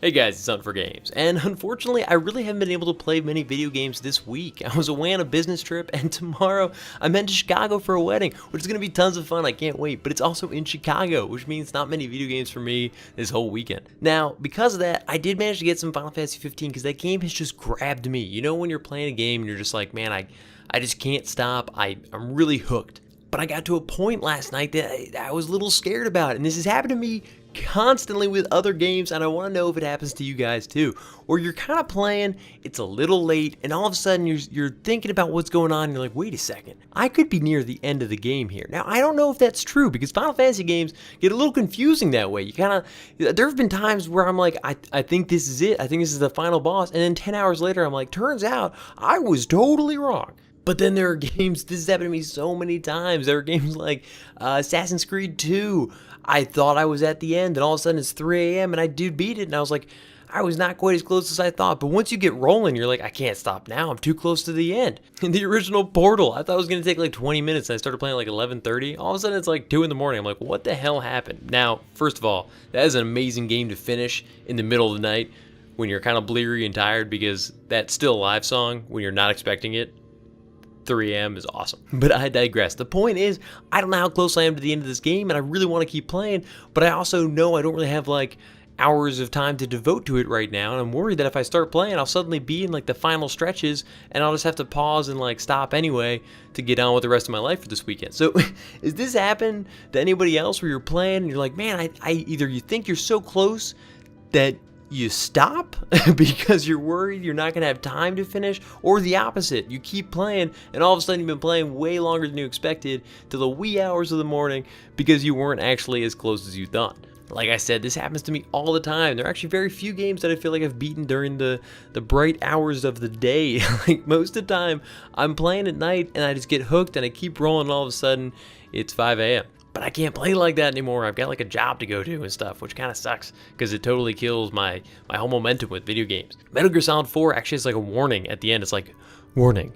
Hey guys, it's Hunt for Games, and unfortunately I really haven't been able to play many video games this week. I was away on a business trip, and tomorrow I'm heading to Chicago for a wedding, which is going to be tons of fun. I can't wait, but it's also in Chicago, which means not many video games for me this whole weekend. Now, because of that, I did manage to get some Final Fantasy 15 because that game has just grabbed me. You know when you're playing a game and you're just like, man, I just can't stop. I'm really hooked. But I got to a point last night that I was a little scared about, and this has happened to me constantly with other games, and I want to know if it happens to you guys too. Or you're kind of playing, it's a little late, and all of a sudden you're thinking about what's going on, and you're like, wait a second, I could be near the end of the game here. Now, I don't know if that's true, because Final Fantasy games get a little confusing that way. There have been times where I'm like, I think this is it, I think this is the final boss, and then 10 hours later I'm like, turns out I was totally wrong. But then there are games, this has happened to me so many times, there are games like Assassin's Creed 2. I thought I was at the end, and all of a sudden it's 3 a.m. and I did beat it, and I was like, I was not quite as close as I thought. But once you get rolling, you're like, I can't stop now, I'm too close to the end. In the original Portal, I thought it was going to take like 20 minutes, and I started playing at like 11:30. All of a sudden it's like 2 in the morning. I'm like, what the hell happened? Now, first of all, that is an amazing game to finish in the middle of the night when you're kind of bleary and tired, because that's still a live song when you're not expecting it. 3 a.m. is awesome. But I digress. The point is, I don't know how close I am to the end of this game, and I really want to keep playing, but I also know I don't really have like hours of time to devote to it right now, and I'm worried that if I start playing, I'll suddenly be in like the final stretches, and I'll just have to pause and like stop anyway to get on with the rest of my life for this weekend. So, is this happen to anybody else where you're playing and you're like, man, I either you think you're so close that you stop because you're worried you're not going to have time to finish, or the opposite, you keep playing and all of a sudden you've been playing way longer than you expected to the wee hours of the morning because you weren't actually as close as you thought. Like I said, this happens to me all the time. There are actually very few games that I feel like I've beaten during the bright hours of the day. Like most of the time I'm playing at night and I just get hooked and I keep rolling, and all of a sudden it's 5 a.m. But I can't play like that anymore. I've got like a job to go to and stuff, which kind of sucks because it totally kills my whole momentum with video games. Metal Gear Solid 4 actually has like a warning at the end. It's like, warning,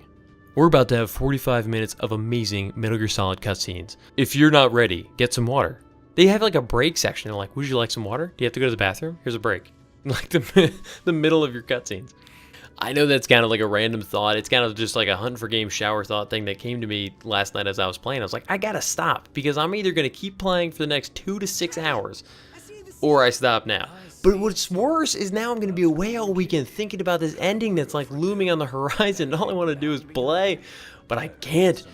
we're about to have 45 minutes of amazing Metal Gear Solid cutscenes. If you're not ready, get some water. They have like a break section. They're like, would you like some water? Do you have to go to the bathroom? Here's a break. Like the middle of your cutscenes. I know that's kind of like a random thought. It's kind of just like a Hunt for Game shower thought thing that came to me last night as I was playing. I was like, I gotta stop because I'm either going to keep playing for the next 2 to 6 hours or I stop now. But what's worse is now I'm going to be away all weekend thinking about this ending that's like looming on the horizon. All I want to do is play, but I can't.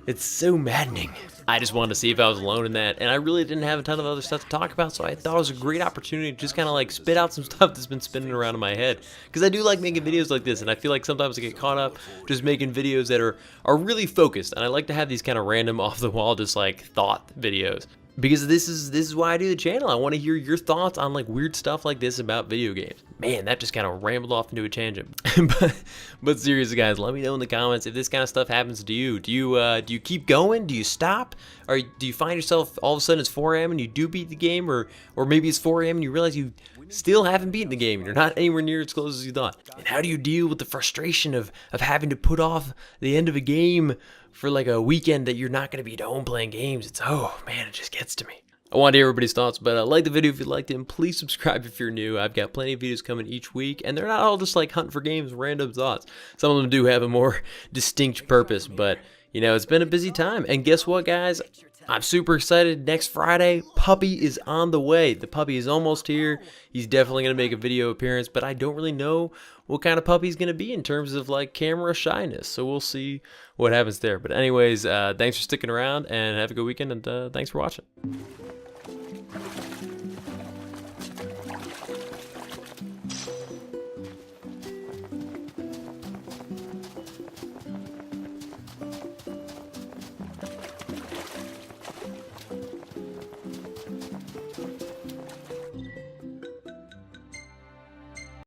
It's so maddening. I just wanted to see if I was alone in that, and I really didn't have a ton of other stuff to talk about, so I thought it was a great opportunity to just kind of like spit out some stuff that's been spinning around in my head. Because I do like making videos like this, and I feel like sometimes I get caught up just making videos that are really focused, and I like to have these kind of random off-the-wall just like thought videos. Because this is why I do the channel. I want to hear your thoughts on like weird stuff like this about video games. Man, that just kind of rambled off into a tangent. but seriously, guys, let me know in the comments if this kind of stuff happens to you. Do you keep going? Do you stop? Or do you find yourself all of a sudden it's 4 a.m. and you do beat the game, or maybe it's 4 a.m. and you realize you still haven't beaten the game and you're not anywhere near as close as you thought? And how do you deal with the frustration of having to put off the end of a game for like a weekend that you're not going to be at home playing games? It's, oh man, it just gets to me. I want to hear everybody's thoughts, but like the video if you liked it, and please subscribe if you're new. I've got plenty of videos coming each week, and they're not all just like Hunt for Games random thoughts. Some of them do have a more distinct purpose, but you know, it's been a busy time. And guess what, guys? I'm super excited. Next Friday, Puppy is on the way. The puppy is almost here. He's definitely going to make a video appearance, but I don't really know what kind of puppy he's going to be in terms of like camera shyness. So we'll see what happens there. But anyways, thanks for sticking around and have a good weekend, and thanks for watching.